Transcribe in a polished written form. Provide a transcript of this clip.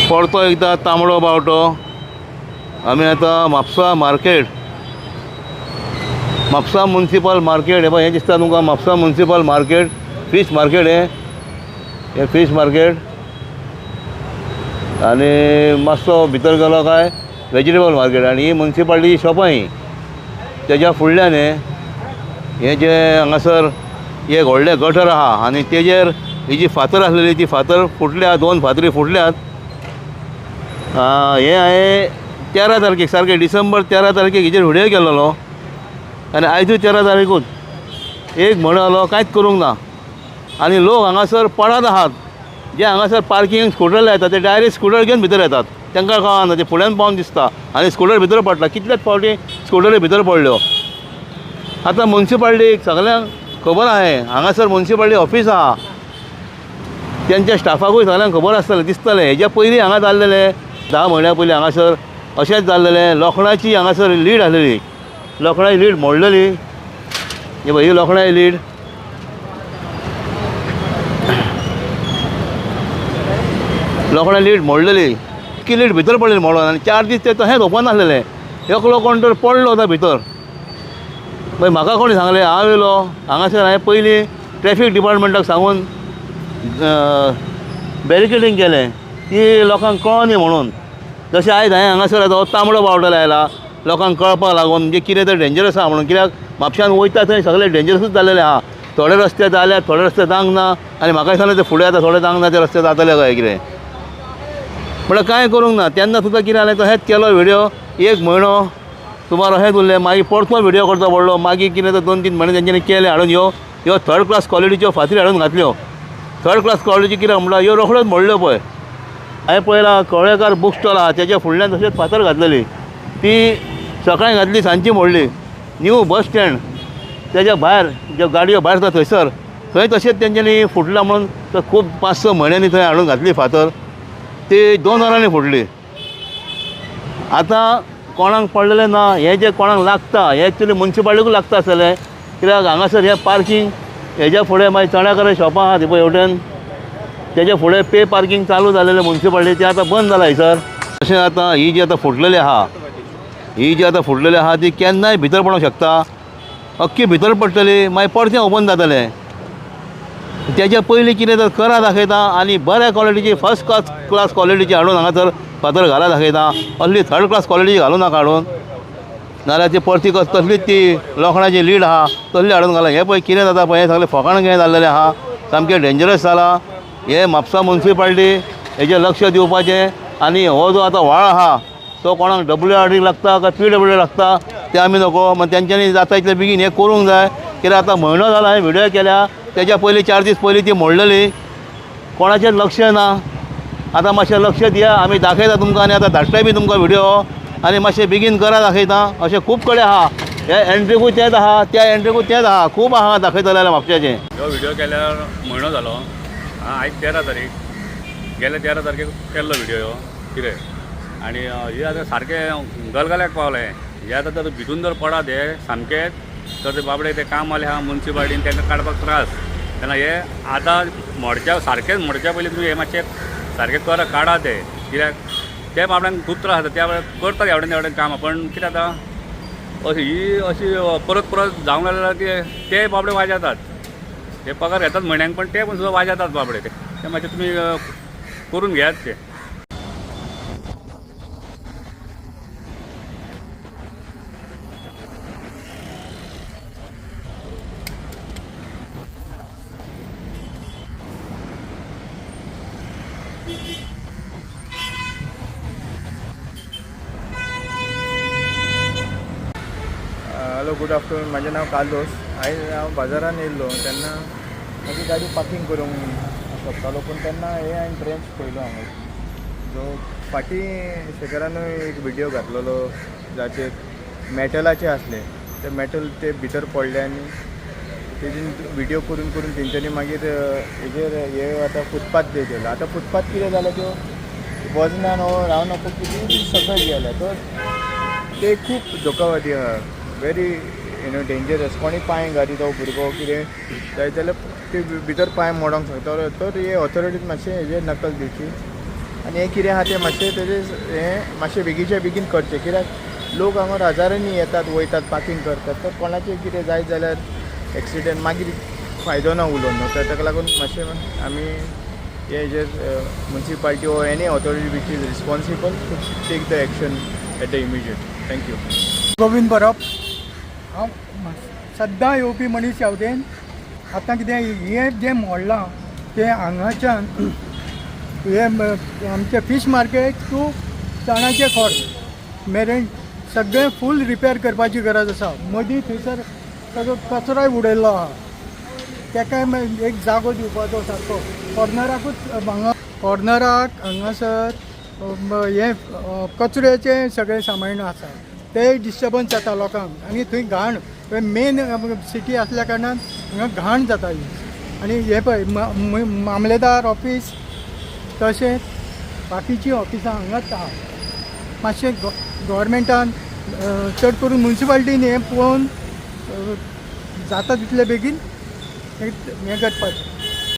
परतो एकदा तांबडो बावटो आमी आतां Mapusa market Mapusa municipal market हे पळय हें दिसता तुमकां Mapusa municipal market fish market हे फिश मार्केट आनी मातसो भितर गेलो काय वेजिटेबल मार्केट आनी ही मुन्सिपालिटी शॉपां ही तेज्या फुडल्यान हे जे हांगासर एक व्हडलें गटर आहा आनी तेजेर ही जी फातर आसलेली ती फातर फुटल्या 2 फातरी फुटल्यात हे हांवें 13 तारखेक सारके डिसेंबर 13 तारखेक हेजेर व्हिडियो केल्लो आनी आयजूय 13 तारीखूच एक म्हण आलो कांयच करूंक ना आनी लोक हांगासर पडत आहात जे हांगासर पार्किंग स्कूटर लायतात ते डायरेक्ट स्कूटर घेवन भितर येतात तांकां कळना ते फुड्यान पावन दिसता आनी स्कूटर भितर पडटा कितलेच फावटी स्कूटरी भितर पडल्यो आतां मुन्सिपालिटीक सगळ्यांक खबर आहे हांगासर मुन्सिपालिटी ऑफिस आहा त्यांच्या स्टाफाकूय सगळ्यांक खबर आसतलें दिसतलें हेज्या पयलीं हांगा जाल्लेलें 10 म्हयन्या पयलीं हांगासर अशेंच जाल्लेलें लोखणाची हांगासर लीड आसलेली लोखणाची लीड मोडलेली हे पळय ही लोखणाची लीड लोखणाची लीड मोडलेली की लीड भितर पडलेली मोडून आनी 4 दीस ते तशेंच ओपन आसलेलें एकलो कोण तर पडलो होता भितर मागीर म्हाका कोणी सांगलें हांव येयलो हांगासर हांवें पयलीं ट्रॅफीक डिपार्टमेंटाक सांगून बॅरिकेडींग केलें ती लोकांक कळनी म्हणून जशें आयज हांवें हांगासर आतां तांबडो बावटो लायला लोकांक कळपाक लागून म्हणजे कितें तर डेंजरस आहा म्हणून कित्याक म्हापशान वयता थंय सगळें डेंजरसूच जाल्लेलें आहा थोडे रस्ते जाल्यात थोडे रस्ते जावंक ना आनी म्हाका दिसलें ते फुडें आतां थोडे जावंक ना ते रस्ते जातले काय कितें म्हळ्यार कांय करूंक ना तेन्ना सुद्दां कितें जालें तशेंच केलो व्हिडियो 1 म्हयनो सुमार अशेंच उरलें मागीर परतो व्हिडियो करचो पडलो मागीर कितें तर 2-3 म्हयने तेंच्यांनी केले हाडून ह्यो 3rd क्लास क्वॉलिटीच्यो फातरी हाडून घातल्यो 3rd क्लास क्वॉलिटी कितें म्हणल्यार ह्यो रोखड्योच मोडल्यो पळय हांवें पळयलां कवळेकार बूक स्टॉल आहा तेच्या फुडल्यान तशेंच फातर घातलेली ती सकाळीं घातली सांजची मोडली न्यू बस स्टँड तेच्या भायर ज्यो गाडयो भायर जाता थंयसर थंय तशेंच तेंच्यांनी फुटला म्हणून तर खूब 5-6 म्हयन्यांनी थंय हाडून घातली फातर ती 2 वरांनी फुटली आतां कोणाक पडलेलें ना हें जें कोणाक लागता हें एक्चुली मुन्सिपालिटीकूच लागता आसतलें कित्याक हांगासर हें पार्किंग हेज्या फुडें मागीर चण्याकडेन शॉपां आहा ती पळय हेवटेन तेजे फुडें पे पार्किंग चालू जाल्लेलें मुन्सिपालिटी तें आतां बंद जालां हयसर तशें आतां ही जी आतां फुटलेली आहा ती केन्नाय भितर पडूंक शकता अख्खी भितर पडटली मागीर परतें ओपन जातलें तेच्या पयलीं कितें तर करा दाखयता आनी बऱ्या क्वॉलिटीची 1st क्लास क्वॉलिटीची हाडून हांगासर फातर घाला दाखयता असली 3rd क्लास क्वॉलिटीची घालूं नाका हाडून नाल्यार ती परती तसलीच ती लोखणाची लीड आहा तसली हाडून घाला हें पळय कितें जाता पळय हें सगळें फकाण घेवन जाल्लेलें आहा सामकें डेंजरस जालां हे म्हापसा मुन्सिपालिटी हेजेर लक्ष दिवपाचें आनी हो जो आतां व्हाळ आहा तो कोणाक WRD लागता काय PWD लागता तें आमी नको मागीर तेंच्यांनी जाता इतलें बेगीन हें करूंक जाय कित्याक आतां म्हयनो जाला हांवें व्हिडियो केल्या तेच्या पयलीं 4 दीस पयलीं ती मोडलेली कोणाचें लक्ष ना आतां मातशें लक्ष दिया आमी दाखयता तुमकां आनी आतां धाडटाय बी तुमकां व्हिडियो आनी मातशें बेगीन करा दाखयता अशें खूब कडेन आहा हे एंट्रीकूय तेंच आहा त्या एंट्रीकूय तेंच आहा खूब आहा दाखयतलें जाल्यार म्हापशाचें ह्यो व्हिडियो केल्यार म्हयनो जालो आयज 13 तारीख गेल्या 13 तारखेक केल्लो व्हिडियो ह्यो कितें आनी हे आतां सारकें गलगल्याक पावलें हे आतां जर भितून जर पडात हे सामकेंच तर ते बाबडे ते काम वाले आहा मुन्सिपालिटीन तांकां काडपाक त्रास तेन्ना हे आतां सारकेंच मोडच्या पयलीं तुमी हे मातशें सारकें काडा ते कित्याक ते बाबड्यांक खूब त्रास जाता त्या करतात एवढें काम पण कितें जाता अशी परत जावंक लागल्यार ते बाबडे वाजेतात ते पगार घेतात म्हयन्याक पण ते सुद्दां वाजेतात बाबडे ते मातशें तुमी करून घेयात ते हॅलो गुड आफ्टरनून माझे नाव कालोस आयज हांव बाजारान येयल्लो तेन्ना म्हाजी गाडी पार्किंग करूंक सोदतालो पूण तेन्ना हे हांवें ट्रेंच पयलो हांगा जो फाटीं शेखरानूय एक व्हिडियो घातलेलो जाचेर मॅटलाचे आसले ते मॅटल ते भितर पडले आनी तेजीन व्हिडियो करून तेंच्यांनी मागीर हेजेर हे आतां फुटपाथ केलो आतां फुटपाथ कितें जालें त्यो वजना नो राव नको कितें सकयल गेल्या तर ते खूब धोकावादी आहा वेरी डेंजरस कोणी पांय घाली तो भुरगो कितें जाय जाल्यार ते भितर पांय मोडोंक शकता तर हे ऑथॉरिटीज मातशें हेजेर नकल दिवची आनी हें कितें आहा तें मातशें तेजें हें मातशें बेगीच्या बेगीन करचें, कित्याक लोक हांगा हजारांनी येतात वयतात पार्किंग करतात, तर कोणाचें कितें जायत जाल्यार एक्सिडेंट मागीर फायदो ना उलोवन न्हू. तर ताका लागून मातशें आमी हेजेर municipality or any authority which is responsible to take the action at the immediate. Thank you. Govind बरोप. हांव सद्दां येवपी मनीस ह्यावटेन. आतां कितें हें जें मोडलां तें हांगाच्यान हे आमचें फीश मार्केट टू चणाचें खोर मेरेन सगळें फूल रिपेर करपाची गरज आसा. मदीं थंयसर सगळो कचरोय उडयल्लो आहा, ताका एक जागो दिवपाचो सारको. कॉर्नराक हांगासर हे कचऱ्याचें सगळें सामान आसा, ते डिस्टर्बन्स जाता लोकांक. आनी थंय घाण मेन सिटी आसल्या कारणान हांगा घाण जाता ही. आनी हे पळय मामलेदार ऑफीस तशेंच बाकीचीं ऑफिसां हांगाच आहा. मातशें गव्हर्मेंटान चड करून म्युन्सिपाल्टीन हें पळोवन जाता तितले बेगीन हें करपाचें.